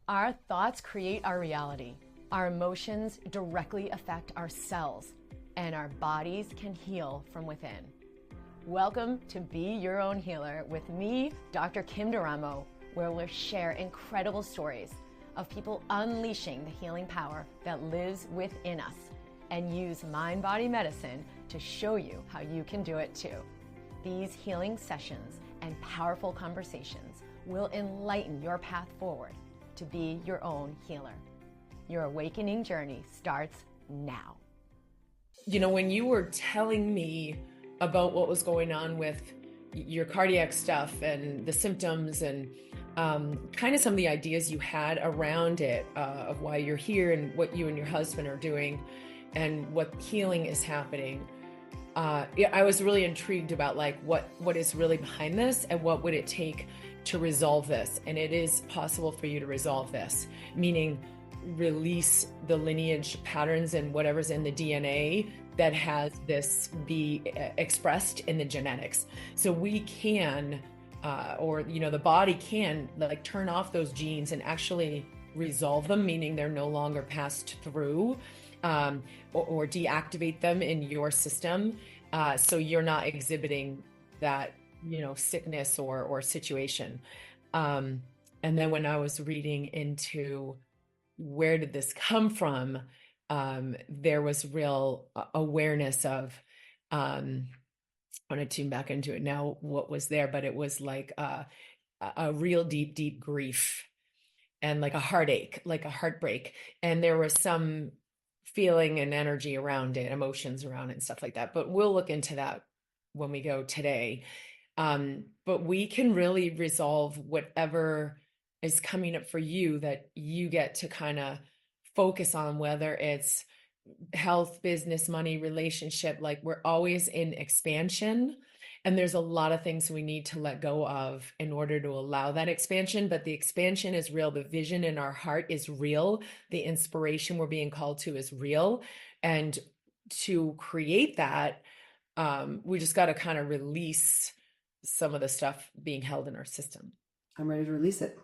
Our thoughts create our reality. Our emotions directly affect our cells, and our bodies can heal from within. Welcome to Be Your Own Healer with me, Dr. Kim Duramo, where we'll share incredible stories of people unleashing the healing power that lives within us and use mind-body medicine to show you how you can do it too. These healing sessions and powerful conversations will enlighten your path forward to be your own healer. Your awakening journey starts now. You know, when you were telling me about what was going on with your cardiac stuff and the symptoms and kind of some of the ideas you had around it, of why you're here and what you and your husband are doing and what healing is happening, I was really intrigued about like what is really behind this and what would it take to resolve this. And it is possible for you to resolve this, meaning release the lineage patterns and whatever's in the DNA that has this be expressed in the genetics. So we can, the body can like turn off those genes and actually resolve them, meaning they're no longer passed through, or deactivate them in your system. So you're not exhibiting that, sickness or situation. And then when I was reading into where did this come from, there was real awareness of, I want to tune back into it now, what was there, but it was like a real deep grief and like a heartache, like a heartbreak. And there was some feeling and energy around it, emotions around it and stuff like that. But we'll look into that when we go today. But we can really resolve whatever is coming up for you that you get to kind of focus on, whether it's health, business, money, relationship. Like we're always in expansion, and there's a lot of things we need to let go of in order to allow that expansion. But the expansion is real. The vision in our heart is real. The inspiration we're being called to is real. And to create that, we just got to kind of release some of the stuff being held in our system. I'm ready to release it.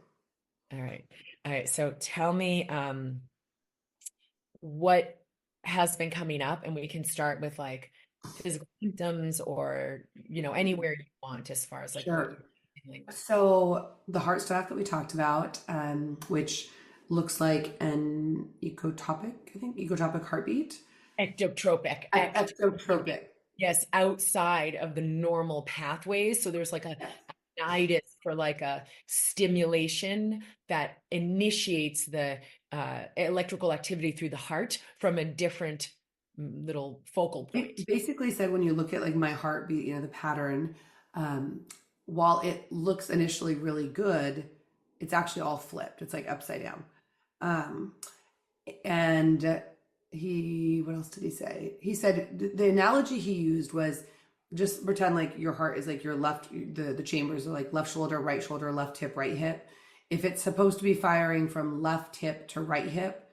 All right. So tell me, what has been coming up, and we can start with like physical symptoms or, anywhere you want as far as like. Sure. So the heart stuff that we talked about, which looks like an ecotopic heartbeat. Ectotropic. Yes, outside of the normal pathways. So there's like a nidus for like a stimulation that initiates the electrical activity through the heart from a different little focal point. It basically said when you look at like my heartbeat, the pattern, while it looks initially really good, it's actually all flipped. It's like upside down. And what else did he say? He said the analogy he used was just pretend like your heart is like your left, the chambers are like left shoulder, left hip, right hip. If it's supposed to be firing from left hip to right hip,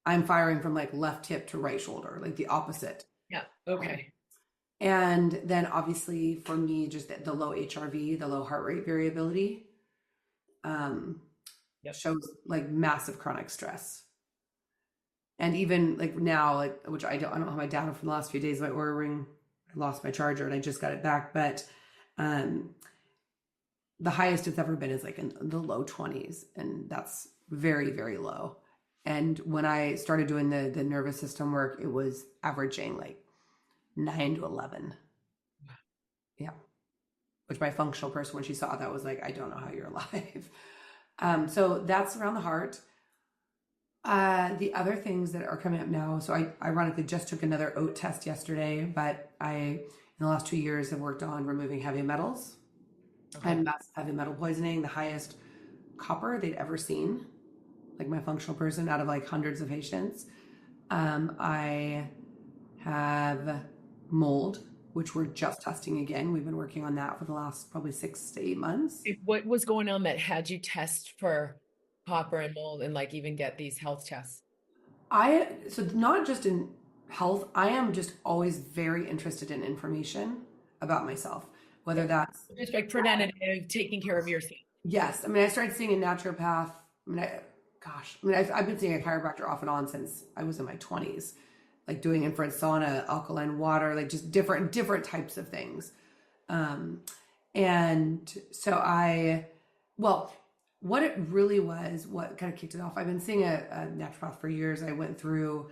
I'm firing from like left hip to right shoulder, like the opposite. Yeah. Okay. And then obviously for me, just the low HRV, the low heart rate variability, shows like massive chronic stress. And even like now, like, which I don't have my data from the last few days, my Oura Ring, I lost my charger and I just got it back. But the highest it's ever been is like in the low 20s. And that's very, very low. And when I started doing the nervous system work, it was averaging like 9 to 11. Yeah. Which my functional person, when she saw that, was like, I don't know how you're alive. So that's around the heart. The other things that are coming up now, so I ironically just took another OAT test yesterday, but in the last 2 years have worked on removing heavy metals. Okay. And massive heavy metal poisoning, the highest copper they'd ever seen, like my functional person out of like hundreds of patients. I have mold, which we're just testing again. We've been working on that for the last probably 6 to 8 months. What was going on that had you test for copper and mold and like even get these health tests? So not just in health, I am just always very interested in information about myself, whether that's just like preventative, taking care of yourself. Yes. I mean, I started seeing a naturopath. I mean, gosh, I mean, I've been seeing a chiropractor off and on since I was in my 20s, like doing infrared sauna, alkaline water, like just different types of things. And so well, what it really was, what kind of kicked it off, I've been seeing a naturopath for years. I went through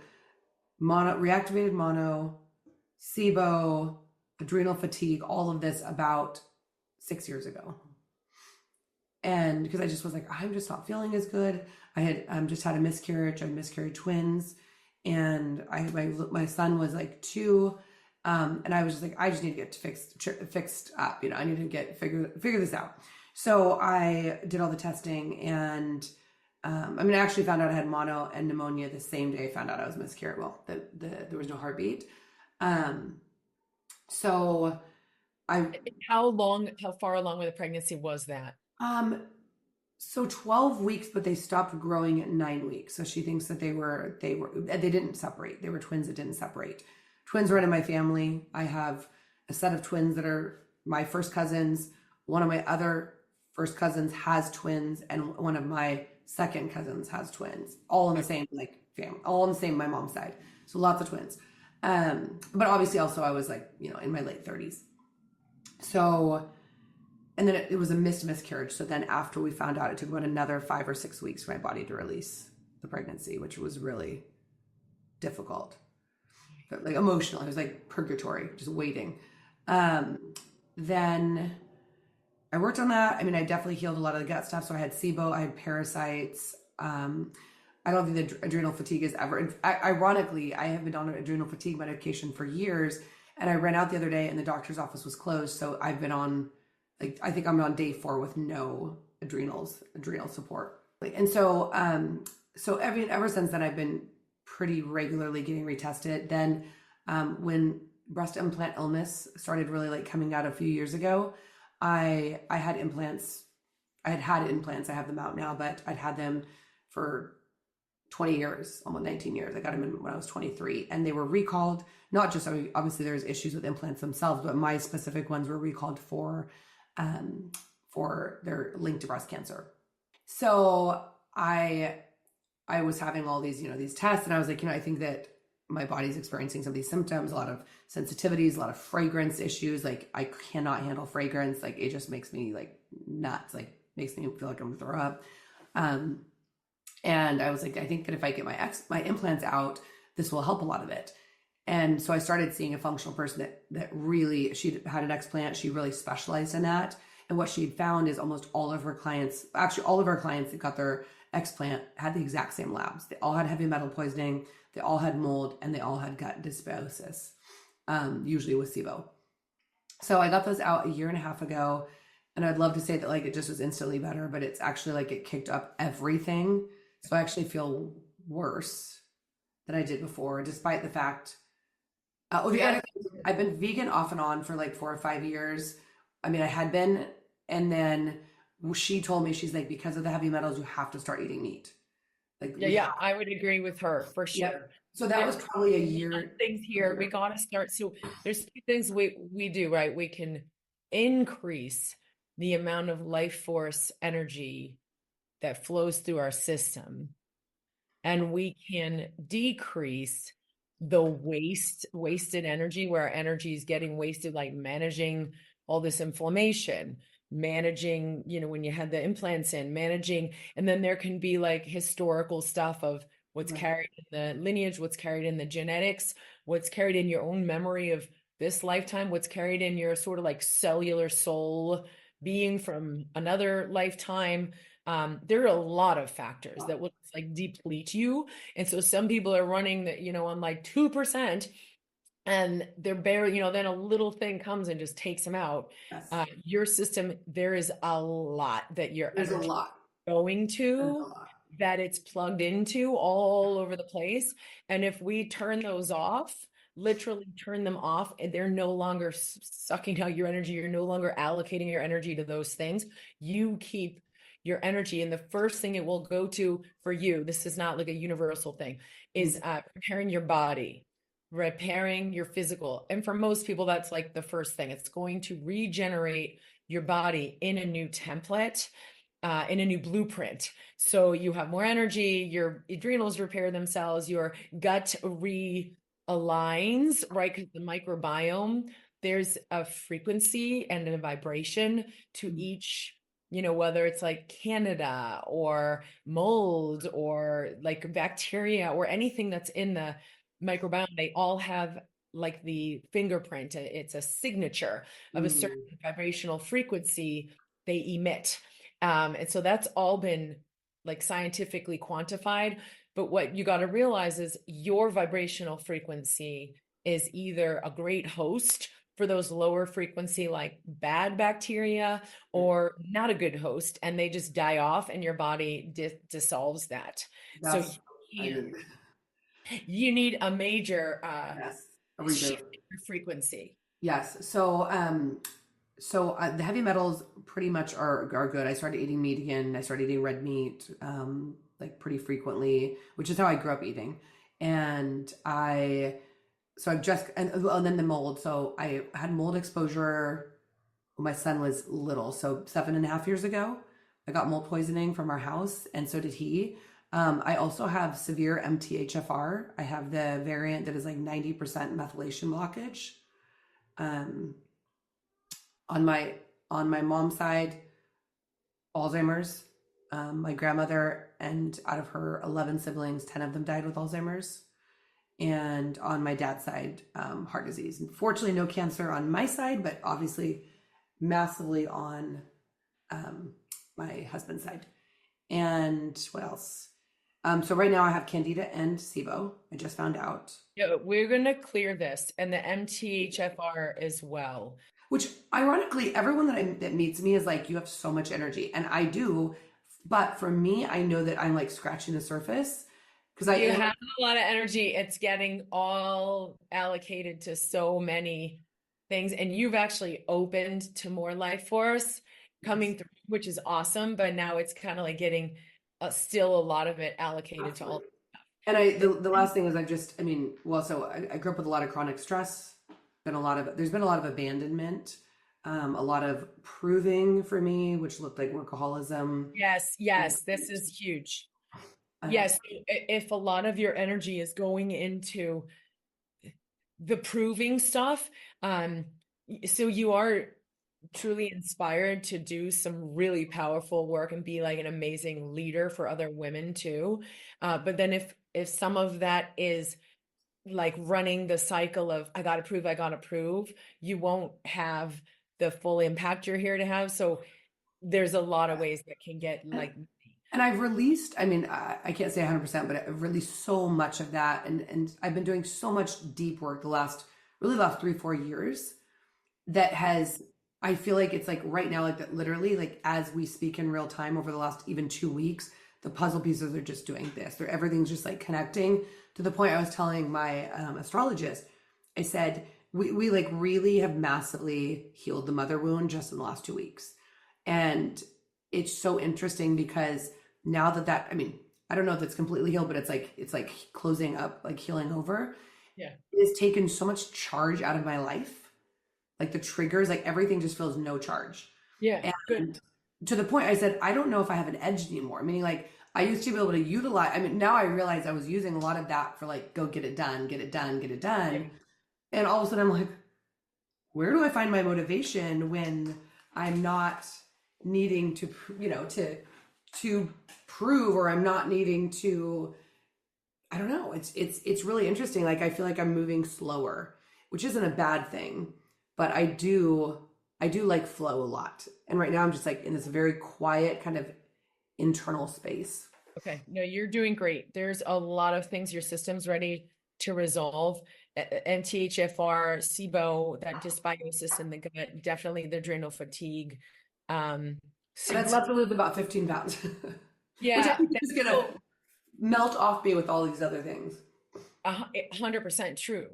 reactivated mono, SIBO, adrenal fatigue, all of this about 6 years ago. And because I just was like, I'm just not feeling as good. I had just had a miscarriage. I miscarried twins, and my son was like 2, and I was just like, I just need to get fixed up. I need to figure this out. So I did all the testing, and I actually found out I had mono and pneumonia the same day I found out I was miscarried. Well, there was no heartbeat. So How far along with the pregnancy was that? So 12 weeks, but they stopped growing at 9 weeks. So she thinks that they didn't separate. They were twins that didn't separate. Twins run in my family. I have a set of twins that are my first cousins. One of my other first cousins has twins, and one of my second cousins has twins, all in the same family, all in the same, my mom's side. So lots of twins. But obviously also I was in my late 30s. So, and then it was a miscarriage. So then after we found out, it took about another 5 or 6 weeks for my body to release the pregnancy, which was really difficult, but emotional. It was like purgatory, just waiting. Then I worked on that. I definitely healed a lot of the gut stuff. So I had SIBO, I had parasites. I don't think the adrenal fatigue is ever, ironically, I have been on adrenal fatigue medication for years, and I ran out the other day and the doctor's office was closed. So I've been on, I think I'm on day 4 with no adrenal support. And so, ever since then, I've been pretty regularly getting retested. Then, when breast implant illness started really coming out a few years ago, I had implants. I had implants. I have them out now, but I'd had them for 20 years, almost 19 years. I got them when I was 23, and they were recalled. Not just, obviously there's issues with implants themselves, but my specific ones were recalled for their link to breast cancer. So I was having all these, these tests, and I was like, I think that my body's experiencing some of these symptoms, a lot of sensitivities, a lot of fragrance issues. I cannot handle fragrance. It just makes me nuts. Makes me feel like I'm gonna throw up. And I was like, I think that if I get my implants out, this will help a lot of it. And so I started seeing a functional person that really, she had an explant. She really specialized in that. And what she had found is almost all of her clients, actually all of our clients that got their explant had the exact same labs. They all had heavy metal poisoning. They all had mold, and they all had gut dysbiosis, usually with SIBO. So I got those out a year and a half ago. And I'd love to say that it just was instantly better, but it's actually it kicked up everything. So I actually feel worse than I did before, despite the fact, I've been vegan off and on for 4 or 5 years. I had been, and then she told me, she's like, because of the heavy metals, you have to start eating meat. I would agree with her for sure. Yep. So that was probably a year. Things here, we got to start. So there's 2 things we do, right? We can increase the amount of life force energy that flows through our system, and we can decrease the wasted energy, where our energy is getting wasted, managing all this inflammation, managing, when you had the implants in, managing, and then there can be historical stuff of what's carried in the lineage, what's carried in the genetics, what's carried in your own memory of this lifetime, what's carried in your sort of cellular soul being from another lifetime. There are a lot of factors that will deplete you. And so some people are running that, on 2%, and they're barely, then a little thing comes and just takes them out. Yes. Your system, there is a lot that There's a lot going to, that it's plugged into all over the place. And if we turn those off, literally turn them off, and they're no longer sucking out your energy, you're no longer allocating your energy to those things, you keep your energy. And the first thing it will go to for you, this is not a universal thing, is preparing your body, repairing your physical. And for most people, that's the first thing. It's going to regenerate your body in a new template. in a new blueprint. So you have more energy, your adrenals repair themselves, your gut realigns, right? Because the microbiome, there's a frequency and a vibration to each, whether it's like Candida or mold or like bacteria or anything that's in the microbiome, they all have like the fingerprint. It's a signature of a certain vibrational frequency they emit. And so that's all been like scientifically quantified. But what you got to realize is your vibrational frequency is either a great host for those lower frequency, like bad bacteria, or not a good host, and they just die off and your body dissolves that. So you need a major shift in your frequency. Yes. So the heavy metals pretty much are good. I started eating meat again. I started eating red meat like pretty frequently, which is how I grew up eating. And then the mold. So I had mold exposure when my son was little. So 7.5 years ago, I got mold poisoning from our house, and so did he. I also have severe MTHFR. I have the variant that is like 90% methylation blockage. On my mom's side, Alzheimer's. My grandmother, and out of her 11 siblings, 10 of them died with Alzheimer's. And on my dad's side, heart disease. Unfortunately, no cancer on my side, but obviously massively on my husband's side. And what else? So right now I have Candida and SIBO. I just found out. Yeah, we're going to clear this, and the MTHFR as well. Which ironically, everyone that meets me is like, you have so much energy. And I do. But for me, I know that I'm like scratching the surface. Because you have a lot of energy. It's getting all allocated to so many things. And you've actually opened to more life force coming through, which is awesome. But now it's kind of like getting still a lot of it allocated to all. And the last thing is I grew up with a lot of chronic stress. There's been a lot of abandonment, a lot of proving for me, which looked like workaholism. Yes, this is huge. Yes, if a lot of your energy is going into the proving stuff, so you are truly inspired to do some really powerful work and be like an amazing leader for other women too. But then if some of that is like running the cycle of I gotta prove, you won't have the full impact you're here to have. So there's a lot of ways that can get like. And I've released, I can't say 100%, but I've released so much of that. And I've been doing so much deep work the last 3-4 years that I feel like it's like right now, like that literally, like as we speak in real time over the last even 2 weeks, the puzzle pieces are just doing this. Everything's just like connecting to the point I was telling my astrologist. I said, we like really have massively healed the mother wound just in the last 2 weeks. And it's so interesting because now that I don't know if it's completely healed, but it's like closing up, like healing over. Yeah. It has taken so much charge out of my life. Like the triggers, like everything just feels no charge. Yeah. And good. To the point I said, I don't know if I have an edge anymore. Meaning like I used to be able to utilize, now I realize I was using a lot of that for like, go get it done. Yeah. And all of a sudden I'm like, where do I find my motivation when I'm not needing to prove, or I'm not needing to, I don't know. It's really interesting. Like, I feel like I'm moving slower, which isn't a bad thing, but I do like flow a lot. And right now I'm just like in this very quiet kind of internal space. Okay. No, you're doing great. There's a lot of things your system's ready to resolve. MTHFR, SIBO, that dysbiosis in the gut, definitely the adrenal fatigue. And I'd love to lose about 15 pounds. Yeah. Which I think is going to melt off me with all these other things. 100% true.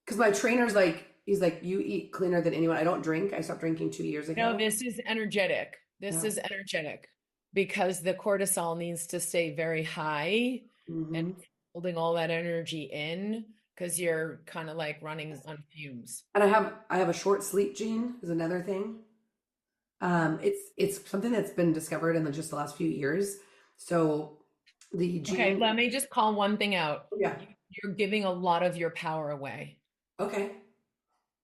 Because my trainer's like, he's like, you eat cleaner than anyone. I don't drink. I stopped drinking 2 years ago. No, this is energetic. This is energetic because the cortisol needs to stay very high and holding all that energy in because you're kind of like running on fumes. And I have a short sleep gene is another thing. It's something that's been discovered in just the last few years. So the Okay, gene, let me just call one thing out. yeah, You're giving a lot of your power away, okay.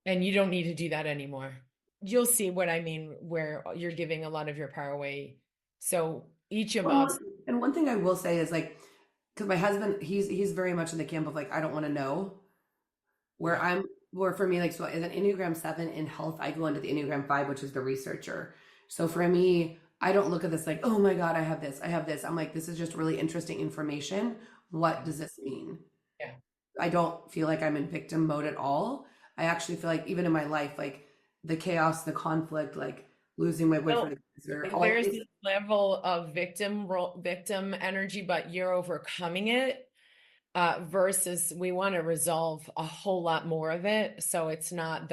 and you don't need to do that anymore. You'll see what I mean, where you're giving a lot of your power away. So each of Well, us, and one thing I will say is like, because my husband, he's very much in the camp of like, I don't want to know. Where yeah. I'm, where for me, like, so as an Enneagram 7 in health, I go into the Enneagram 5, which is the researcher. So for me, I don't look at this like, oh my God, I have this, I have this. I'm like, this is just really interesting information. What does this mean? Yeah. I don't feel like I'm in victim mode at all. I actually feel like even in my life, like the chaos, the conflict, like losing my Well, boyfriend, or all there's these. this level of victim energy, but you're overcoming it. Versus we want to resolve a whole lot more of it. So it's not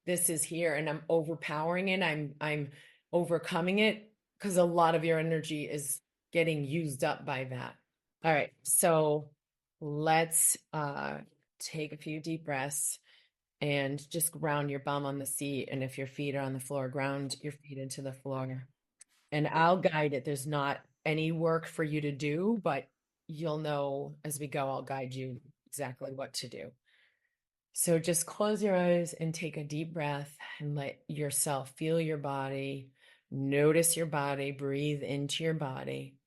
this is here and I'm overpowering it. I'm overcoming it because a lot of your energy is getting used up by that. All right. So let's take a few deep breaths and just ground your bum on the seat. And if your feet are on the floor, ground your feet into the floor. And I'll guide it. There's not any work for you to do, but you'll know as we go, I'll guide you exactly what to do. So just close your eyes and take a deep breath and let yourself feel your body. Notice your body, breathe into your body.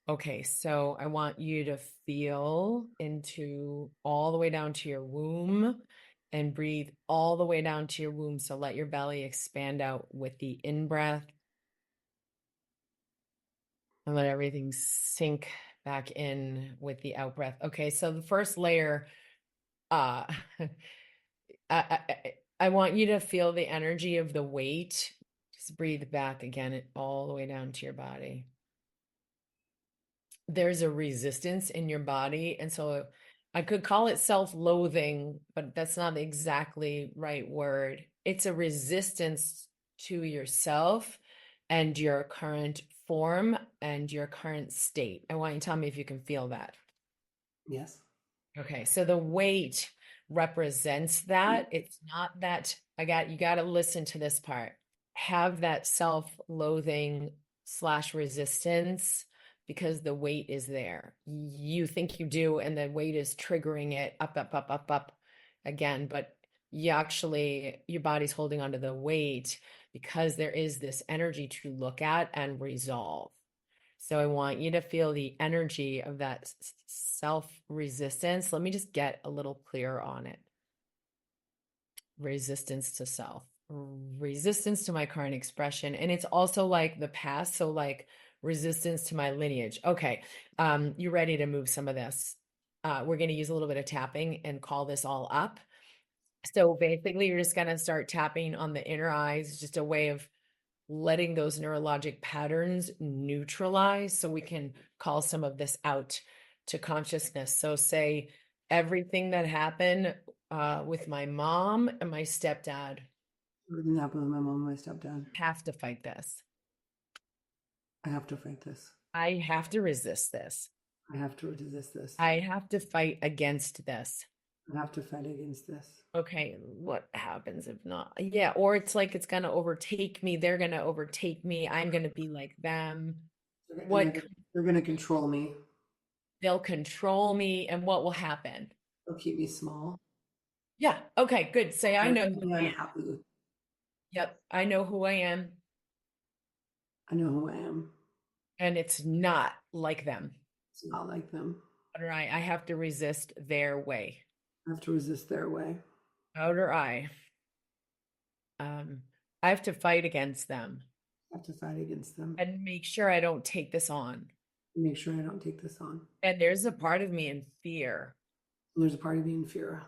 Okay, so I want you to feel into all the way down to your womb and breathe all the way down to your womb. So let your belly expand out with the in breath and let everything sink back in with the out breath. Okay, so the first layer, uh, I want you to feel the energy of the weight. Just breathe back again, all the way down to your body. There's a resistance in your body. And so I could call it self-loathing, but that's not the exactly right word. It's a resistance to yourself and your current form and your current state. I want you to tell me if you can feel that. Yes. Okay, so the weight represents that. It's not that you got to listen to this part. Have that self-loathing slash resistance because the weight is there. You think you do, and the weight is triggering it up, up, up, up, up again. But your body's holding onto the weight because there is this energy to look at and resolve. So I want you to feel the energy of that self resistance. Let me just get a little clearer on it. Resistance to self, resistance to my current expression. And it's also like the past. So like resistance to my lineage. Okay. You ready to move some of this? We're going to use a little bit of tapping and call this all up. So basically you're just going to start tapping on the inner eyes, just a way of letting those neurologic patterns neutralize so we can call some of this out to consciousness. So say everything that happened with my mom and my stepdad. Everything happened with my mom and my stepdad. Have to fight this. I have to fight this. I have to resist this. I have to resist this. I have to fight against this. I have to fight against this. Okay, what happens if not? Yeah, or it's like it's gonna overtake me. They're gonna overtake me. I'm gonna be like them. They're gonna control me. They'll control me, and what will happen? They'll keep me small. Yeah. Okay, good. Say I know. I'm unhappy. Yep, I know who I am. I know who I am. And it's not like them. It's not like them. Right. I have to resist their way. I have to resist their way. How do I have to fight against them. I have to fight against them. And make sure I don't take this on. Make sure I don't take this on. And there's a part of me in fear. There's a part of me in fear.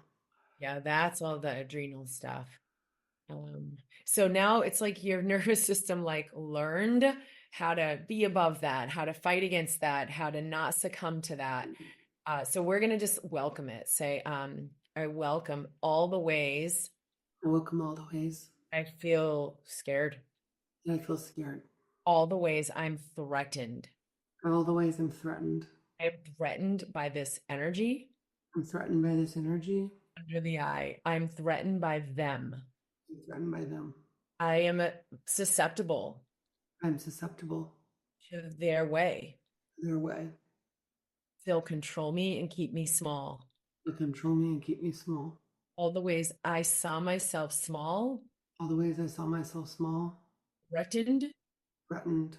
Yeah, that's all the adrenal stuff. So now it's like your nervous system like learned how to be above that, how to fight against that, how to not succumb to that. So we're going to just welcome it. Say, I welcome all the ways. I welcome all the ways. I feel scared. I feel scared. All the ways I'm threatened. All the ways I'm threatened. I'm threatened by this energy. I'm threatened by this energy. Under the eye. I'm threatened by them. I'm threatened by them. I am susceptible I'm susceptible to their way. to their way. They'll control me and keep me small. They'll control me and keep me small. All the ways I saw myself small, All the ways I saw myself small, threatened, threatened,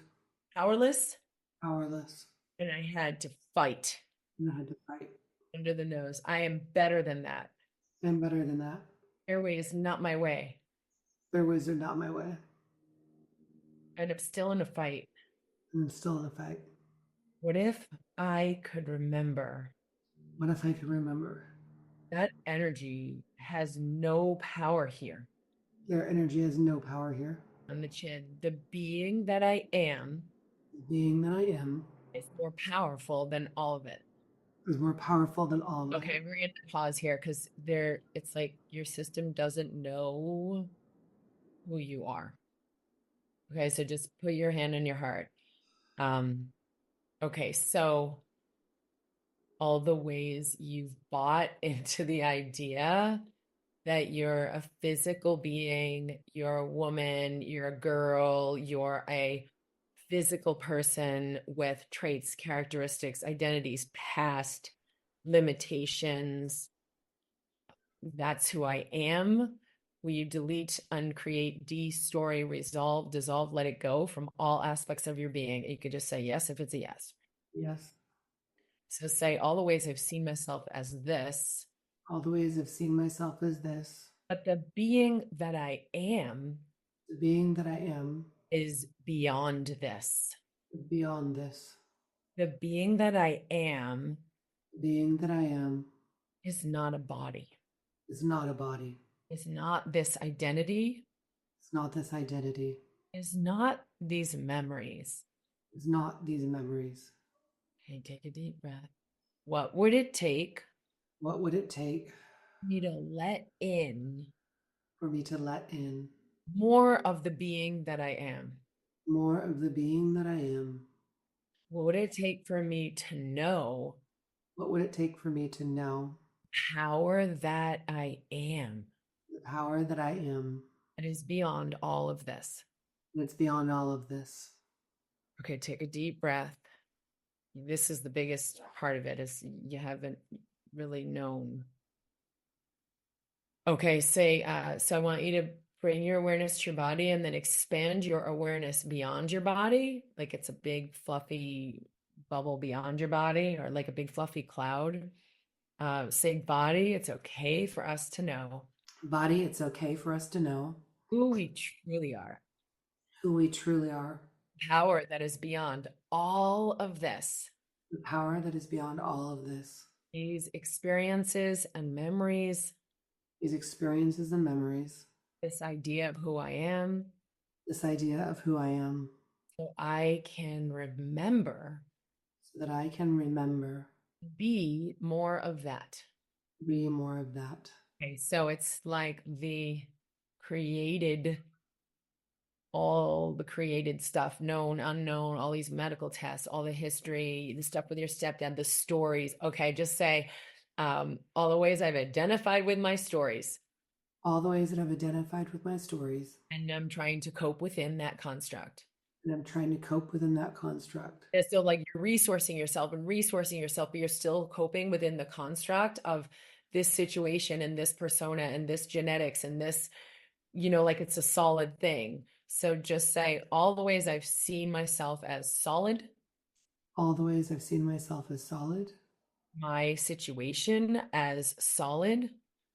powerless, powerless, and I had to fight and I had to fight. under the nose. I am better than that. I'm better than that. Their way is not my way. Their ways are not my way. And I'm still in a fight. And I'm still in a fight. What if I could remember What if I could remember? that energy has no power here Their energy has no power here. on the chin. The being that I am The being that I am is more powerful than all of it. is more powerful than all of it. Okay, we're going to pause here because it's like your system doesn't know who you are. Okay, so just put your hand on your heart. Okay, so all the ways you've bought into the idea that you're a physical being, you're a woman, you're a girl, you're a physical person with traits, characteristics, identities, past limitations. That's who I am. Will you delete, uncreate, de-story, resolve, dissolve, let it go from all aspects of your being? You could just say yes if it's a yes. Yes. So say all the ways I've seen myself as this. All the ways I've seen myself as this. But the being that I am The being that I am is beyond this. is beyond this. The being that I am The being that I am is not a body. is not a body. Is not this identity. It's not this identity. Is not these memories. It's not these memories. Okay, take a deep breath. What would it take What would it take for me to let in for me to let in more of the being that I am? more of the being that I am? What would it take for me to know What would it take for me to know power that I am? the power that I am? That is beyond all of this. And it's beyond all of this. Okay, take a deep breath. This is the biggest part of it, is you haven't really known. Okay, say, so I want you to bring your awareness to your body and then expand your awareness beyond your body. Like it's a big fluffy bubble beyond your body, or like a big fluffy cloud. Say body, it's okay for us to know Body, it's okay for us to know who we truly are. who we truly are. Power that is beyond all of this. The power that is beyond all of this. These experiences and memories, These experiences and memories. this idea of who I am, This idea of who I am. so I can remember, So that I can remember. be more of that. Be more of that. Okay, so it's like the created, all the created stuff, known, unknown, all these medical tests, all the history, the stuff with your stepdad, the stories. Okay, just say all the ways I've identified with my stories. All the ways that I've identified with my stories. And I'm trying to cope within that construct. And I'm trying to cope within that construct. It's still like you're resourcing yourself, but you're still coping within the construct of this situation and this persona and this genetics and this, like it's a solid thing. So just say all the ways I've seen myself as solid. All the ways I've seen myself as solid. My situation as solid.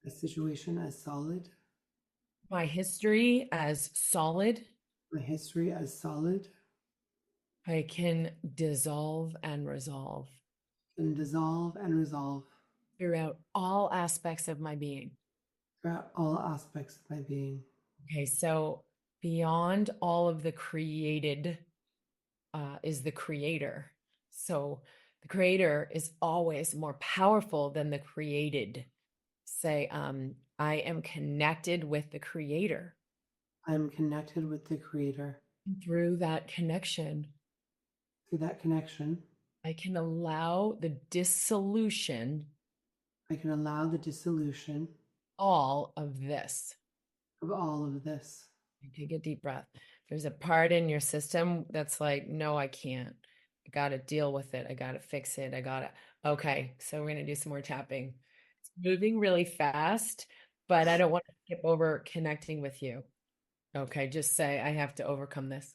A situation as solid. My history as solid. My history as solid. I can dissolve and resolve. And dissolve and resolve. Throughout all aspects of my being. Throughout all aspects of my being. Okay, so beyond all of the created is the creator. So the creator is always more powerful than the created. Say, I am connected with the creator. I'm connected with the creator. Through that connection, I can allow the dissolution. I can allow the dissolution All of this. of all of this. Take a deep breath. There's a part in your system that's like, no, I can't. I got to deal with it. I got to fix it. Okay. So we're going to do some more tapping. It's moving really fast, but I don't want to skip over connecting with you. Okay. Just say, I have to overcome this.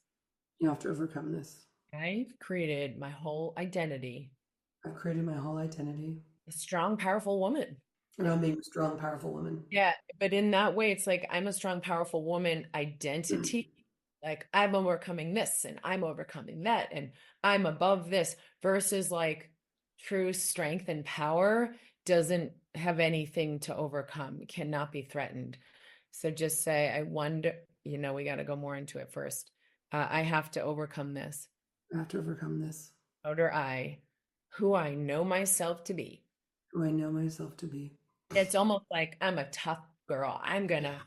You have to overcome this. I've created my whole identity. I've created my whole identity A strong, powerful woman. around being a strong, powerful woman. Yeah, but in that way, it's like I'm a strong, powerful woman identity. Like I'm overcoming this and I'm overcoming that and I'm above this versus like true strength and power doesn't have anything to overcome, cannot be threatened. So just say, I wonder, we got to go more into it first. I have to overcome this. I have to overcome this. Outer I, who I know myself to be. Who I know myself to be. It's almost like I'm a tough girl. I'm going to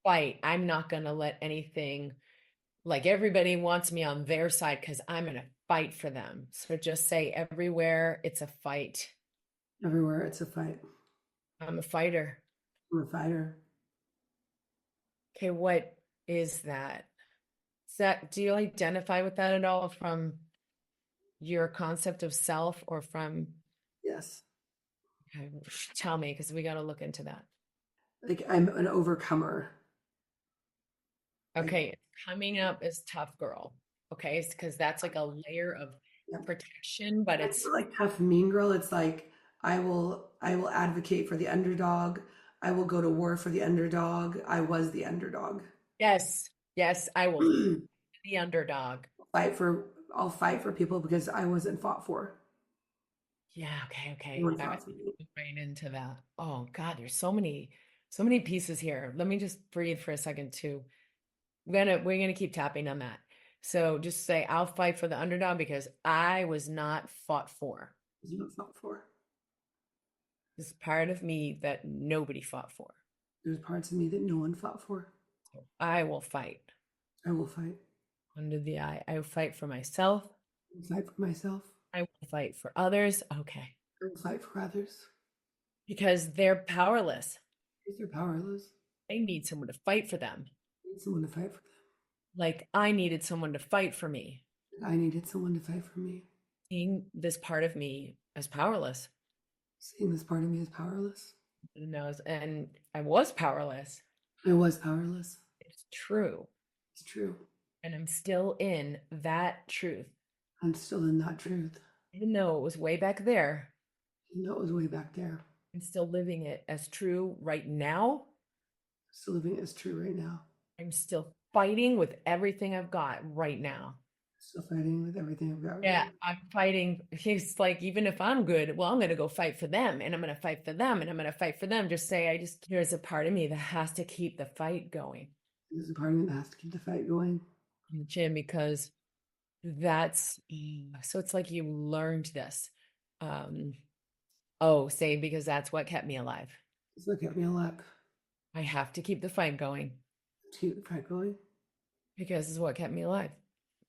fight. I'm not going to let anything, like everybody wants me on their side because I'm going to fight for them. So just say everywhere it's a fight. Everywhere it's a fight. I'm a fighter. I'm a fighter. Okay, what is that? Do you identify with that at all from your concept of self or from? Yes. Okay, tell me, because we got to look into that. Like I'm an overcomer. Okay, coming up as tough girl. Okay, it's because that's like a layer of protection, but it's like tough mean girl. It's like I will advocate for the underdog. I will go to war for the underdog. I was the underdog. Yes, I will be the underdog. I'll fight for people because I wasn't fought for. Yeah, okay. Right into that. Oh God, there's so many pieces here. Let me just breathe for a second too. We're gonna keep tapping on that. So just say, I'll fight for the underdog because I was not fought for. Was not fought for. There's part of me that nobody fought for. There's parts of me that no one fought for. So I will fight. I will fight. Under the I. I will fight for myself. I will fight for myself. I will fight for others. Okay. I will fight for others. Because they're powerless. Because they're powerless. They need someone to fight for them. They need someone to fight for them. Like I needed someone to fight for me. I needed someone to fight for me. Seeing this part of me as powerless. Seeing this part of me as powerless. No, and I was powerless. I was powerless. It's true. It's true. And I'm still in that truth. I'm still in that truth. Even though it was way back there. Even though it was way back there. I'm still living it as true right now. Still living it as true right now. I'm still fighting with everything I've got right now. Still fighting with everything I've got right Yeah, now. I'm fighting. It's like, even if I'm good, well, I'm going to go fight for them and I'm going to fight for them and I'm going to fight for them. Just say, there's a part of me that has to keep the fight going. There's a part of me that has to keep the fight going. In the gym, because that's, so it's like you learned this. Because that's what kept me alive. It's what kept me alive. I have to keep the fight going. Keep the fight going. Because it's what kept me alive.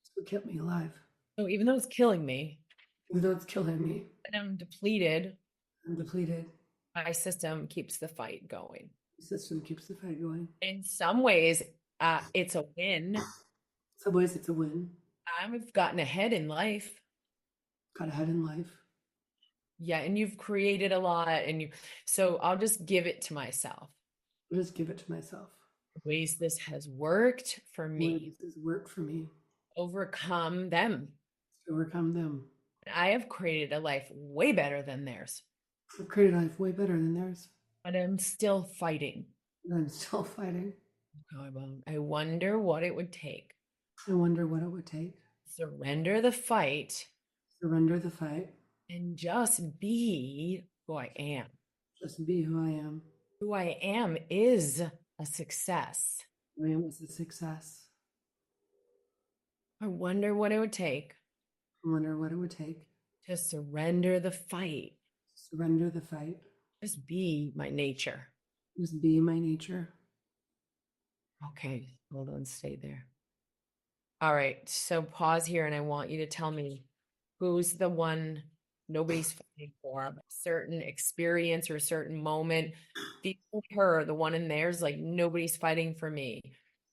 It's what kept me alive. So even though it's killing me. Even though it's killing me. And I'm depleted. My system keeps the fight going. The system keeps the fight going. In some ways, it's a win. In some ways, it's a win. I've gotten ahead in life. Got ahead in life. Yeah, and you've created a lot, so I'll just give it to myself. I'll just give it to myself. Ways this has worked for me. Ways this has worked for me. Overcome them. Overcome them. I have created a life way better than theirs. I've created a life way better than theirs. But I'm still fighting. I'm still fighting. I wonder what it would take. I wonder what it would take. Surrender the fight. Surrender the fight. And just be who I am. Just be who I am. Who I am is a success. Who I am is a success. I wonder what it would take. I wonder what it would take. To surrender the fight. Surrender the fight. Just be my nature. Just be my nature. Okay, hold on, stay there. All right, so pause here and I want you to tell me who's the one nobody's fighting for, a certain experience or a certain moment. Her, the one in there's like, nobody's fighting for me.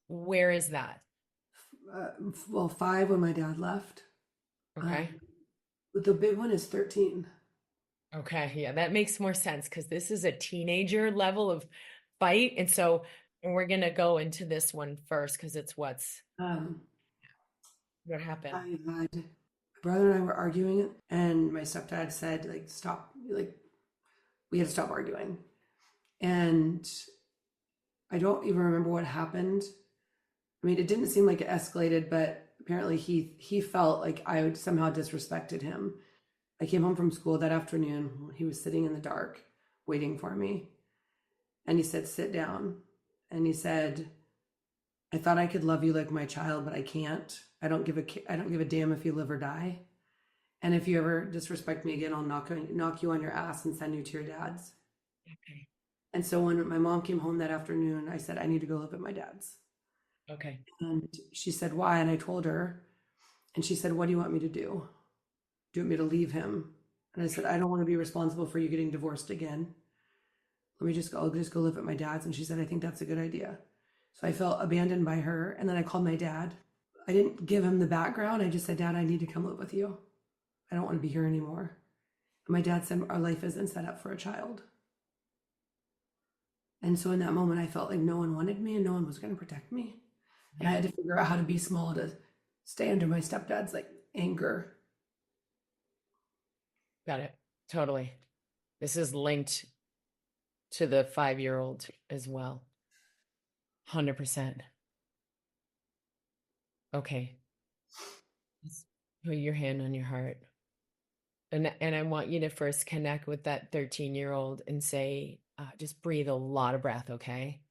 Where is that? Well, 5 when my dad left. Okay. But the big one is 13. Okay. Yeah, that makes more sense because this is a teenager level of fight. And so we're going to go into this one first because it's what Um, happened. I had my brother and I were arguing, and my stepdad said, like, stop, like, we had to stop arguing. And I don't even remember what happened. I mean, it didn't seem like it escalated, but apparently he felt like I would somehow disrespected him. I came home from school that afternoon. He was sitting in the dark waiting for me. And he said, sit down. And he said, I thought I could love you like my child, but I can't. I don't give a damn if you live or die. And if you ever disrespect me again, I'll knock you on your ass and send you to your dad's. Okay. And so when my mom came home that afternoon, I said, I need to go live at my dad's. Okay. And she said, why? And I told her, and she said, what do you want me to do? Do you want me to leave him? And I said, I don't want to be responsible for you getting divorced again. I'll just go live at my dad's. And she said, I think that's a good idea. So I felt abandoned by her. And then I called my dad. I didn't give him the background. I just said, Dad, I need to come live with you. I don't want to be here anymore. And my dad said, our life isn't set up for a child. And so in that moment, I felt like no one wanted me and no one was going to protect me. And I had to figure out how to be small to stay under my stepdad's like anger. Got it. Totally. This is linked to the 5-year-old as well. 100%. Okay. Just put your hand on your heart. And I want you to first connect with that 13-year-old and say, just breathe a lot of breath, okay?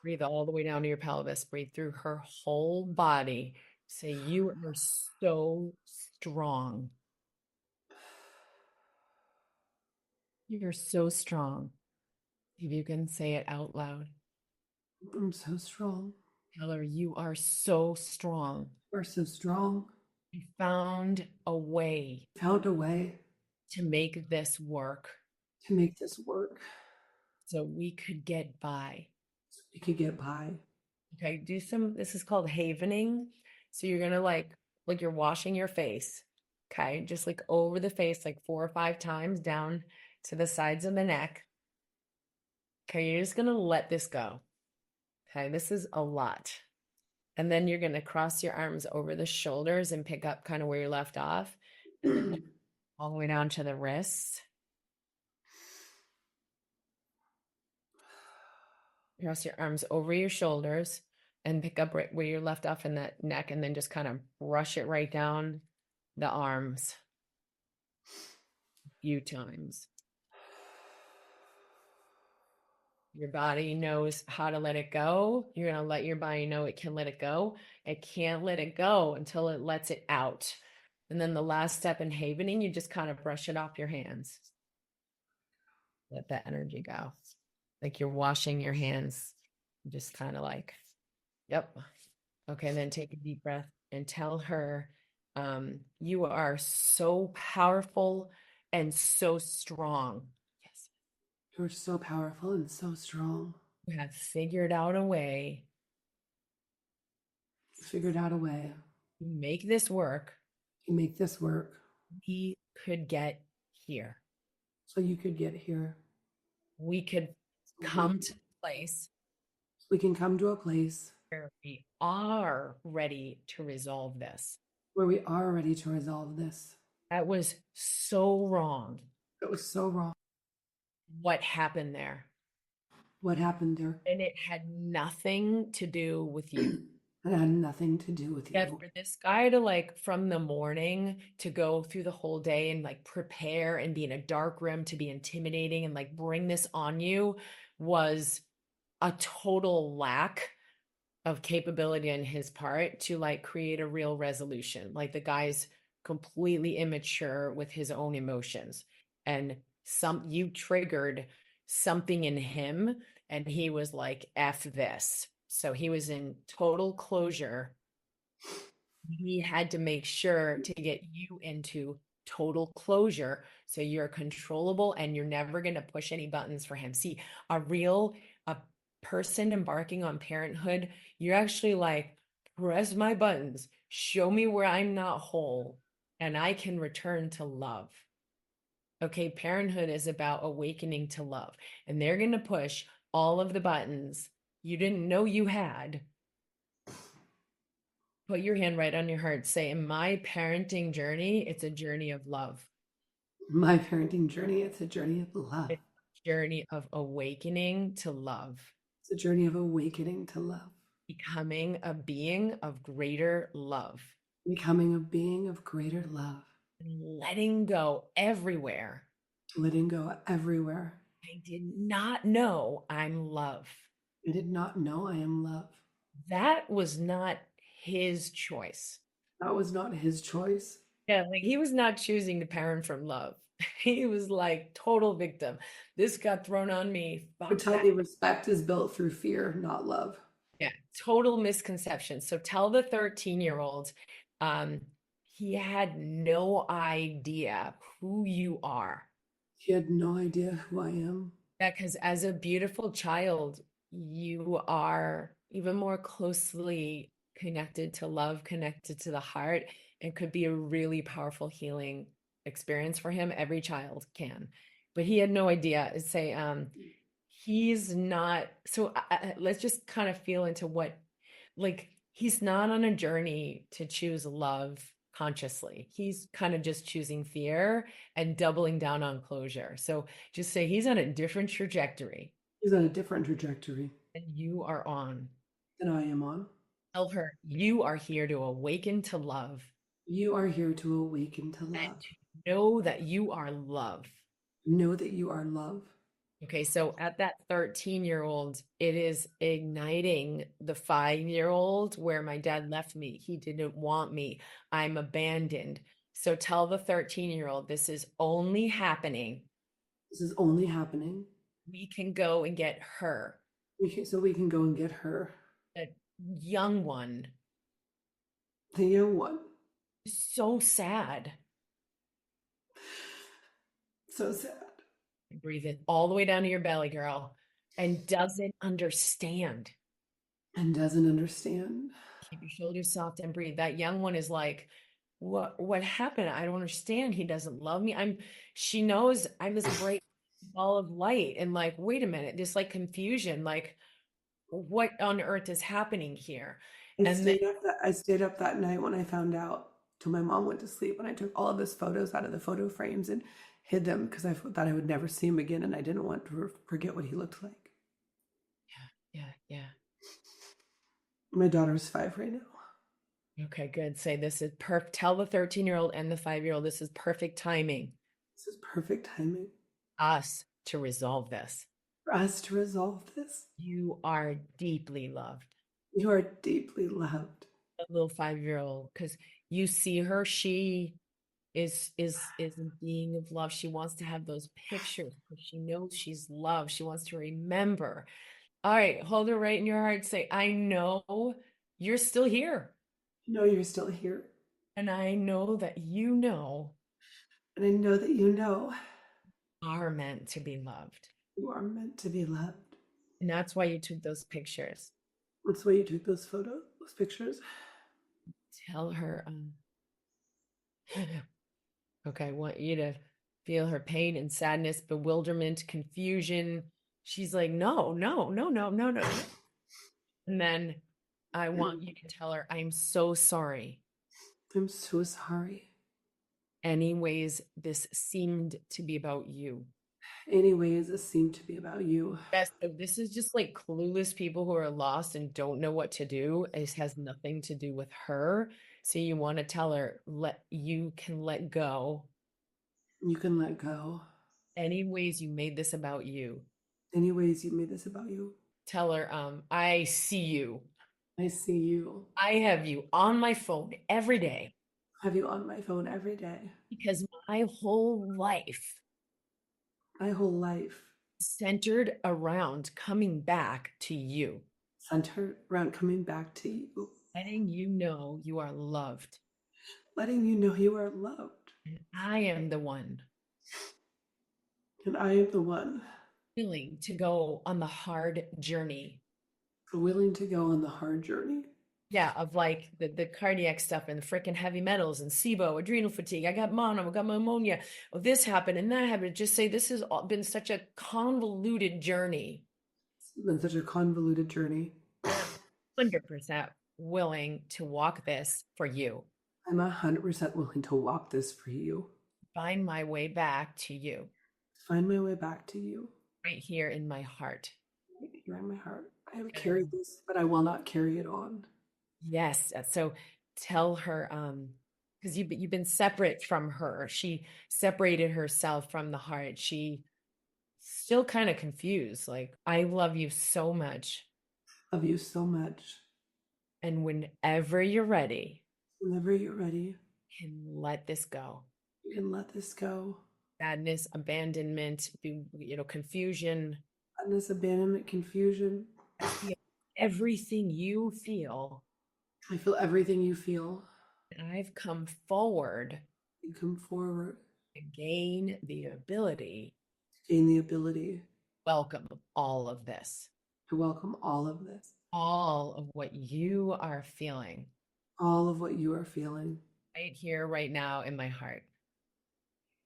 Breathe all the way down to your pelvis. Breathe through her whole body. Say, you are so strong. You're so strong. If you can say it out loud. I'm so strong. Tell her, you are so strong. We're so strong. You found a way Found a way to make this work to make this work so we could get by. so we could get by. Okay, this is called havening. So you're gonna like you're washing your face. Okay, just like over the face, like 4 or 5 times down to the sides of the neck. Okay, you're just gonna let this go. Okay, this is a lot. And then you're gonna cross your arms over the shoulders and pick up kind of where you left off. And then all the way down to the wrists. Cross your arms over your shoulders and pick up right where you left off in that neck, and then just kind of brush it right down the arms a few times. Your body knows how to let it go. You're going to let your body know it can let it go. It can't let it go until it lets it out. And then the last step in havening, you just kind of brush it off your hands. Let that energy go. Like you're washing your hands. Just kind of like, yep. Okay, and then take a deep breath and tell her, you are so powerful and so strong. Yes. You're so powerful and so strong. You have figured out a way. Figured out a way. To make this work. You make this work. We could get here. So you could get here. We could come to a place. We can come to a place where we are ready to resolve this. Where we are ready to resolve this. That was so wrong. It was so wrong. What happened there? What happened there? And it had nothing to do with you. It had nothing to do with you. Yeah, for this guy to like from the morning to go through the whole day and like prepare and be in a dark room to be intimidating and like bring this on you was a total lack of capability on his part to like create a real resolution. Like the guy's completely immature with his own emotions, and you triggered something in him and he was like, F this. So he was in total closure. He had to make sure to get you into total closure. So you're controllable and you're never going to push any buttons for him. See, a person embarking on parenthood, you're actually like, press my buttons, show me where I'm not whole, and I can return to love. Okay, parenthood is about awakening to love, and they're going to push all of the buttons you didn't know you had. Put your hand right on your heart. Say, in my parenting journey, it's a journey of love. My parenting journey, it's a journey of love. It's a journey of awakening to love. It's a journey of awakening to love. Becoming a being of greater love. Becoming a being of greater love. And letting go everywhere. Letting go everywhere. I did not know I'm love. I did not know I am love. That was not his choice. That was not his choice. Yeah, like he was not choosing to parent from love. He was like total victim. This got thrown on me. But tell me, respect is built through fear, not love. Yeah, total misconception. So tell the 13-year-old, he had no idea who you are. He had no idea who I am. Yeah, because as a beautiful child, you are even more closely connected to love, connected to the heart, and could be a really powerful healing experience for him. Every child can, but he had no idea. Say, he's not. So let's just kind of feel into what, like, he's not on a journey to choose love consciously. He's kind of just choosing fear and doubling down on closure. So just say he's on a different trajectory. He's on a different trajectory. And you are on. Than I am on. Tell her you are here to awaken to love. You are here to awaken to love. And to know that you are love. Know that you are love. Okay, so at that 13-year-old, it is igniting the 5-year-old where my dad left me. He didn't want me. I'm abandoned. So tell the 13-year-old, this is only happening. This is only happening. We can go and get her. So we can go and get her. The young one. The young one. So sad. So sad. Breathe it all the way down to your belly, girl. And doesn't understand. And doesn't understand. Keep your shoulders soft and breathe. That young one is like, what happened? I don't understand. He doesn't love me. She knows I'm this bright ball of light. And like, wait a minute, this like confusion, like what on earth is happening here? I stayed up that night when I found out till my mom went to sleep, and I took all of his photos out of the photo frames and hid them because I thought I would never see him again, and I didn't want to forget what he looked like. Yeah. My daughter's 5 right now. Okay, good. Say this is perfect. Tell the 13-year-old and the 5-year-old this is perfect timing. This is perfect timing. Us to resolve this. For us to resolve this. You are deeply loved. You are deeply loved. A little 5-year-old, because you see her, she is a being of love. She wants to have those pictures because she knows she's loved. She wants to remember. All right, hold her right in your heart. Say, I know you're still here. No, you're still here. And I know that you know. And I know that you know. Are meant to be loved. You are meant to be loved. And that's why you took those pictures. That's why you took those pictures. Tell her, okay, I want you to feel her pain and sadness, bewilderment, confusion. She's like, no. And then I want you to tell her, I'm so sorry. I'm so sorry. Anyways, this seemed to be about you. Anyways, it seemed to be about you. Yes, so this is just like clueless people who are lost and don't know what to do. It has nothing to do with her. So you want to tell her, you can let go. You can let go. Anyways, you made this about you. Anyways, you made this about you. Tell her, I see you. I see you. I have you on my phone every day. Have you on my phone every day. Because my whole life centered around coming back to you. Centered around coming back to you. Letting you know you are loved. Letting you know you are loved. And I am the one And I am the one willing to go on the hard journey. willing to go on the hard journey. Yeah, of like the cardiac stuff and the freaking heavy metals and SIBO, adrenal fatigue. I got mono, I got pneumonia. Oh, this happened and that happened. Just say this has been such a convoluted journey. It's been such a convoluted journey. 100% willing to walk this for you. I'm 100% willing to walk this for you. Find my way back to you. Find my way back to you. Right here in my heart. Right here in my heart. I have carried this, but I will not carry it on. Yes. So tell her, because you've been separate from her. She separated herself from the heart. She still kind of confused. Like, I love you so much. Love you so much. And whenever you're ready, you can let this go. You can let this go. Sadness, abandonment, confusion. Sadness, abandonment, confusion. Everything you feel. I feel everything you feel. And I've come forward. You come forward. To gain the ability. Welcome all of this. To welcome all of this. All of what you are feeling. All of what you are feeling. Right here, right now in my heart.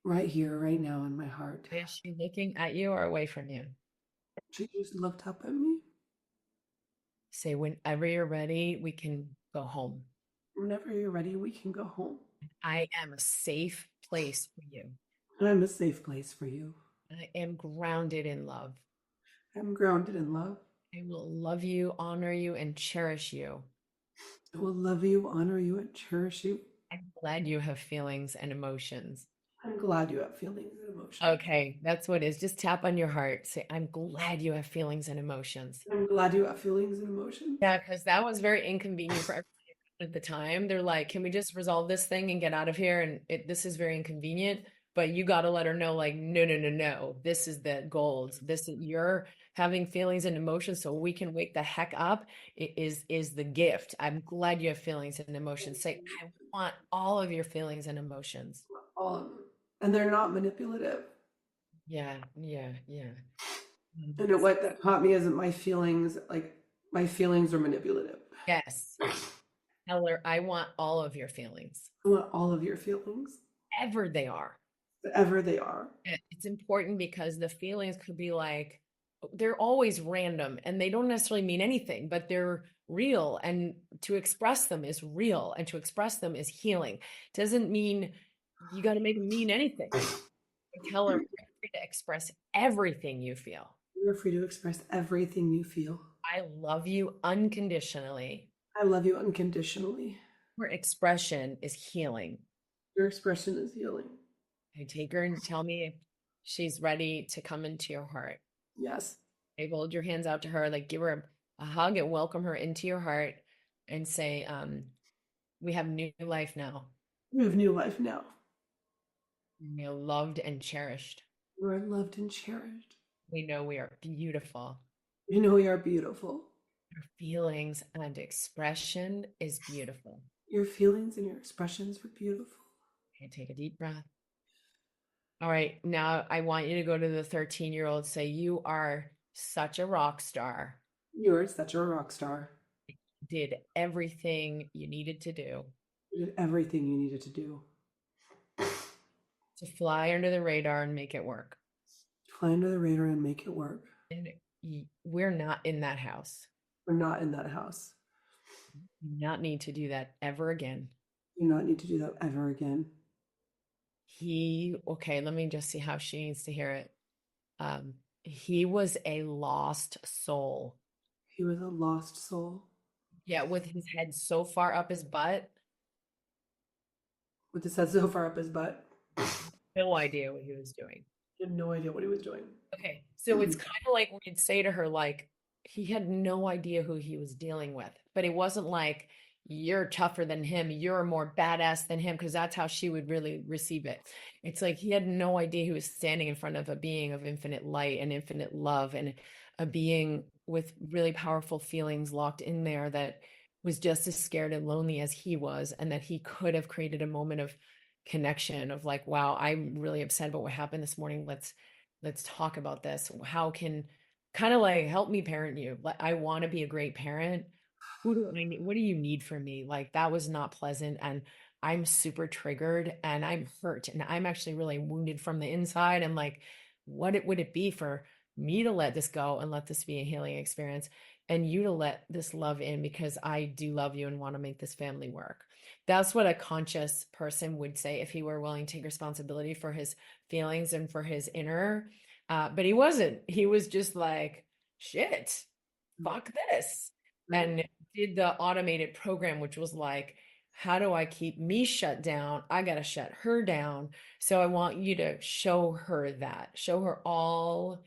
Right here, right now in my heart. Is she looking at you or away from you? She just looked up at me. Say, whenever you're ready, we can go home. Whenever you're ready, we can go home. I am a safe place for you. I'm a safe place for you. I am grounded in love. I'm grounded in love. I will love you, honor you, and cherish you. I will love you, honor you, and cherish you. I'm glad you have feelings and emotions. I'm glad you have feelings and emotions. Okay, that's what it is. Just tap on your heart. Say, I'm glad you have feelings and emotions. I'm glad you have feelings and emotions. Yeah, because that was very inconvenient for everybody at the time. They're like, can we just resolve this thing and get out of here? And this is very inconvenient. But you got to let her know, like, no. This is the gold. You're having feelings and emotions so we can wake the heck up. It is the gift. I'm glad you have feelings and emotions. Say, I want all of your feelings and emotions. And they're not manipulative. Yeah. And what that taught me isn't my feelings, like my feelings are manipulative. Yes. Tell her, I want all of your feelings. I want all of your feelings. Whatever they are. Whatever they are. It's important because the feelings could be like, they're always random and they don't necessarily mean anything, but they're real. And to express them is real. And to express them is healing. Doesn't mean you got to make them mean anything. Tell her, you're free to express everything you feel. You're free to express everything you feel. I love you unconditionally. I love you unconditionally. Your expression is healing. Your expression is healing. I take her and tell me she's ready to come into your heart. Yes. I hold your hands out to her, like give her a hug and welcome her into your heart and say, we have new life now. We have new life now. We're loved and cherished. We're loved and cherished. We know we are beautiful. We know we are beautiful. Your feelings and expression is beautiful. Your feelings and your expressions are beautiful. Okay, take a deep breath. All right, now I want you to go to the 13-year-old, say, you are such a rock star. You are such a rock star. You did everything you needed to do. You did everything you needed to do. To fly under the radar and make it work. Fly under the radar and make it work. And we're not in that house. We're not in that house. You do not need to do that ever again. You do not need to do that ever again. Okay, let me just see how she needs to hear it. He was a lost soul. He was a lost soul. Yeah, with his head so far up his butt. With his head so far up his butt. No idea what he was doing. He had no idea what he was doing. Okay, so it's kind of like we'd say to her, like, he had no idea who he was dealing with. But it wasn't like, you're tougher than him, you're more badass than him, because that's how she would really receive it. It's like he had no idea he was standing in front of a being of infinite light and infinite love, and a being with really powerful feelings locked in there that was just as scared and lonely as he was, and that he could have created a moment of connection of like, wow, I'm really upset about what happened this morning. Let's talk about this. How can kind of like help me parent you? Like, I want to be a great parent. Who do I need? What do you need from me? Like, that was not pleasant. And I'm super triggered and I'm hurt and I'm actually really wounded from the inside. And like, would it be for me to let this go and let this be a healing experience and you to let this love in because I do love you and want to make this family work? That's what a conscious person would say if he were willing to take responsibility for his feelings and for his inner. But he wasn't. He was just like, shit, fuck this. And did the automated program, which was like, how do I keep me shut down? I got to shut her down. So I want you to show her that, show her all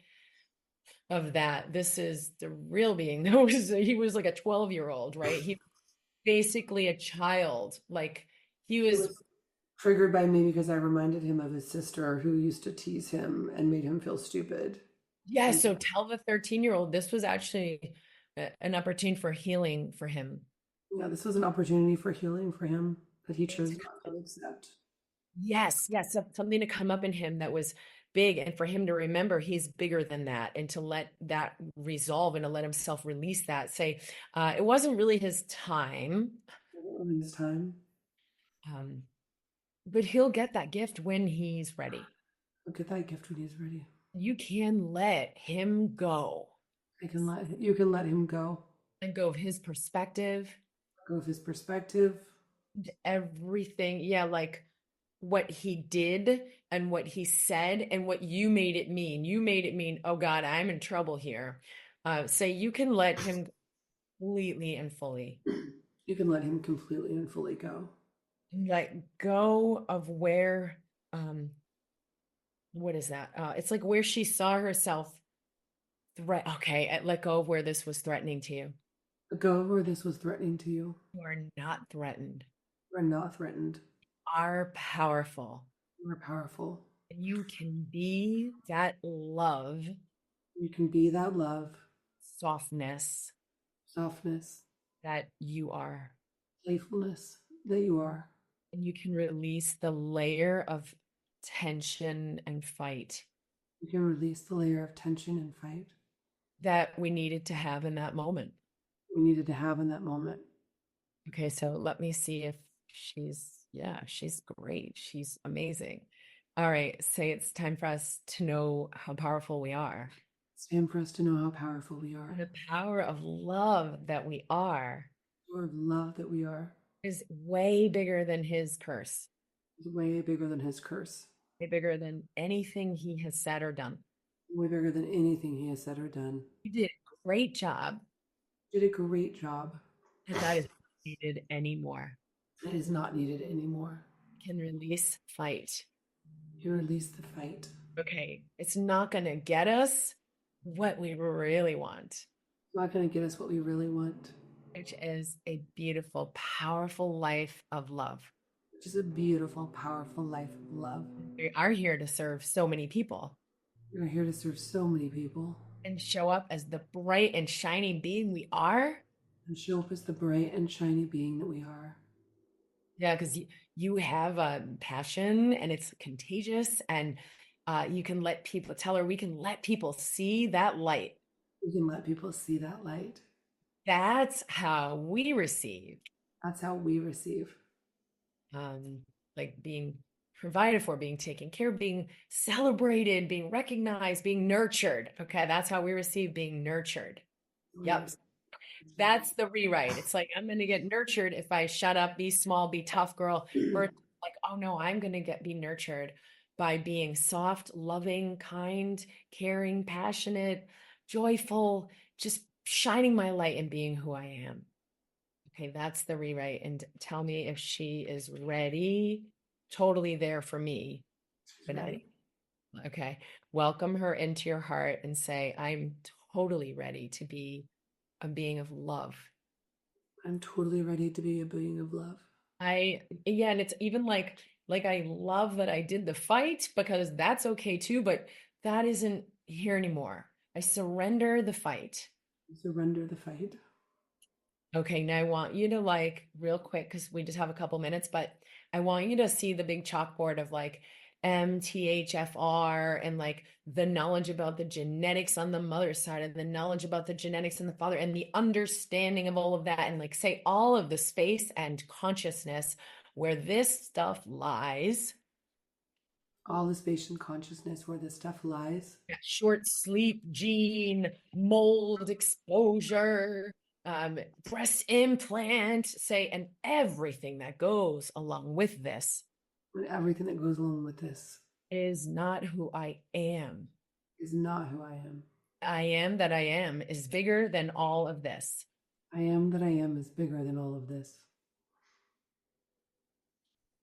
of that. This is the real being. He was like a 12-year-old, right? He basically a child. Like he was triggered by me because I reminded him of his sister who used to tease him and made him feel stupid. yeah. So tell the 13-year-old this was actually an opportunity for healing for him. Yeah, this was an opportunity for healing for him that he chose not to accept. Yes, something to come up in him that was big, and for him to remember he's bigger than that, and to let that resolve and to let himself release that. Say, it wasn't really his time. His time. But he'll get that gift when he's ready. He'll get that gift when he's ready. You can let him go. You can let him go. And go of his perspective. Go of his perspective. Everything. Yeah, like what he did and what he said and what you made it mean. You made it mean, oh God, I'm in trouble here. Say you can let him completely and fully. You can let him completely and fully go. Like go of where, what is that? It's like where she saw herself okay, let go of where this was threatening to you. Let go of where this was threatening to you. You are not threatened. You are not threatened. Are powerful. You are powerful. You can be that love. You can be that love. Softness. That you are. Playfulness that you are. And you can release the layer of tension and fight. You can release the layer of tension and fight. That we needed to have in that moment. Okay, so let me see if she's great. She's amazing. All right, say it's time for us to know how powerful we are. It's time for us to know how powerful we are. The power of love that we are. The power of love that we are. Is way bigger than his curse. It's way bigger than his curse. Way bigger than anything he has said or done. Way bigger than anything he has said or done. You did a great job. You did a great job. And that is not needed anymore. It is not needed anymore. You can release fight. You release the fight. Okay, it's not going to get us what we really want. It's not going to get us what we really want. Which is a beautiful, powerful life of love. Which is a beautiful, powerful life of love. We are here to serve so many people. We're here to serve so many people. And show up as the bright and shining being we are. And show up as the bright and shiny being that we are. Yeah, because you have a passion and it's contagious, and you can let people, tell her we can let people see that light. We can let people see that light. That's how we receive. That's how we receive. Like being provided for, being taken care of, being celebrated, being recognized, being nurtured. Okay, that's how we receive being nurtured. Yep. That's the rewrite. It's like, I'm going to get nurtured if I shut up, be small, be tough girl. Or like, oh no, I'm going to be nurtured by being soft, loving, kind, caring, passionate, joyful, just shining my light and being who I am. Okay, that's the rewrite. And tell me if she is ready, totally there for me. Okay, welcome her into your heart and say, I'm totally ready to be a being of love. I'm totally ready to be a being of love. And it's even like I love that I did the fight, because that's okay too, but that isn't here anymore. I surrender the fight. Surrender the fight. Okay, now I want you to like real quick, because we just have a couple minutes, but I want you to see the big chalkboard of like MTHFR and like the knowledge about the genetics on the mother's side and the knowledge about the genetics in the father and the understanding of all of that, and like say all of the space and consciousness where this stuff lies. All the space and consciousness where this stuff lies. Short sleep gene, mold exposure, breast implant, say, and everything that goes along with this And everything that goes along with this is not who I am. is not who I am. I am that I am is bigger than all of this. I am that I am is bigger than all of this.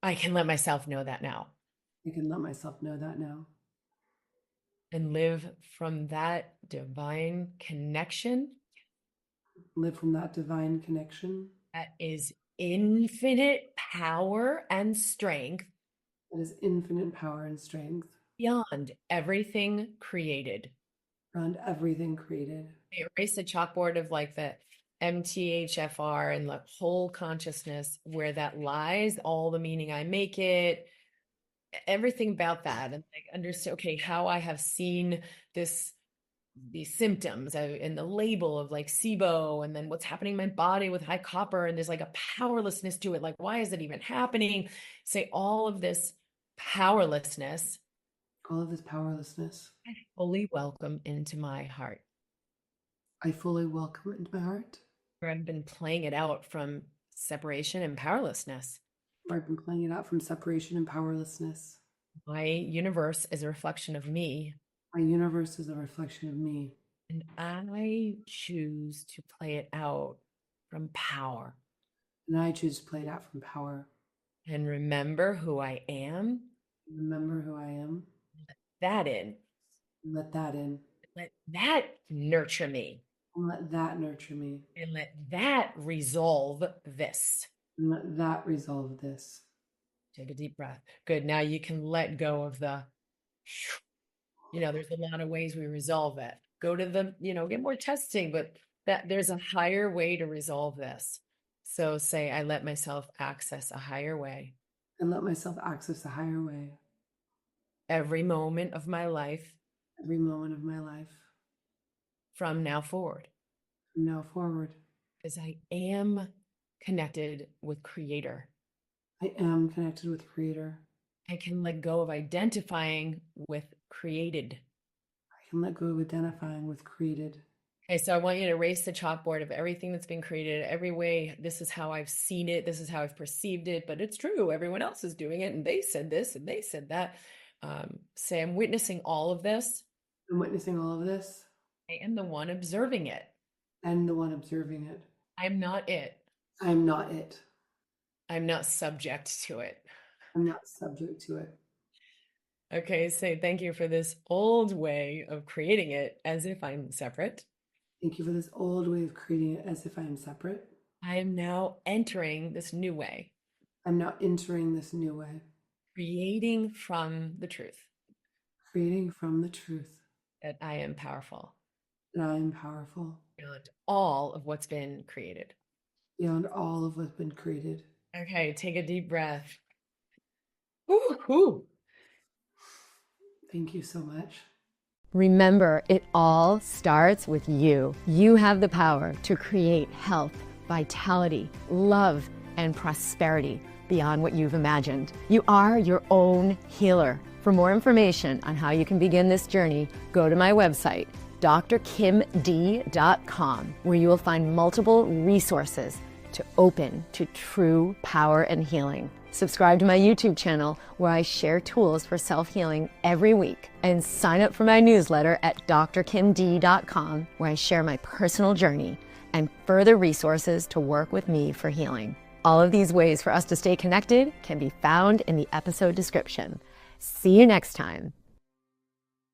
I can let myself know that now. I can let myself know that now. And live from that divine connection. Live from that divine connection. That is infinite power and strength. That is infinite power and strength. Beyond everything created. Beyond everything created. Erase the chalkboard of like the MTHFR and the whole consciousness where that lies, all the meaning I make it, everything about that, and like understand, okay, how I have seen these symptoms and the label of like SIBO, and then what's happening in my body with high copper, and there's like a powerlessness to it. Like, why is it even happening? Say all of this powerlessness. All of this powerlessness. I fully welcome into my heart. I fully welcome it into my heart. Where I've been playing it out from separation and powerlessness. Where I've been playing it out from separation and powerlessness. My universe is a reflection of me. My universe is a reflection of me. And I choose to play it out from power. And I choose to play it out from power. And remember who I am. Remember who I am. Let that in. Let that in. Let that nurture me. And let that nurture me. And let that resolve this. And let that resolve this. Take a deep breath. Good. Now you can let go of the, there's a lot of ways we resolve it. Go to the, get more testing, but that there's a higher way to resolve this. So say, I let myself access a higher way. And let myself access a higher way. Every moment of my life. Every moment of my life. From now forward. From now forward. Because I am connected with Creator. I am connected with Creator. I can let go of identifying with created. I can let go of identifying with created. Okay, so I want you to erase the chalkboard of everything that's been created, every way. This is how I've seen it. This is how I've perceived it, but it's true. Everyone else is doing it, and they said this, and they said that. Say, I'm witnessing all of this. I'm witnessing all of this. I am the one observing it. I'm the one observing it. I'm not it. I'm not it. I'm not subject to it. I'm not subject to it. Okay, say thank you for this old way of creating it as if I'm separate. Thank you for this old way of creating it as if I am separate. I am now entering this new way. I'm now entering this new way. Creating from the truth. Creating from the truth. That I am powerful. That I am powerful. Beyond all of what's been created. Beyond all of what's been created. Okay, take a deep breath. Ooh. Thank you so much. Remember, it all starts with you. You have the power to create health, vitality, love, and prosperity beyond what you've imagined. You are your own healer. For more information on how you can begin this journey, go to my website, drkimd.com, where you will find multiple resources to open to true power and healing. Subscribe to my YouTube channel, where I share tools for self-healing every week, and sign up for my newsletter at drkimd.com, where I share my personal journey and further resources to work with me for healing. All of these ways for us to stay connected can be found in the episode description. See you next time.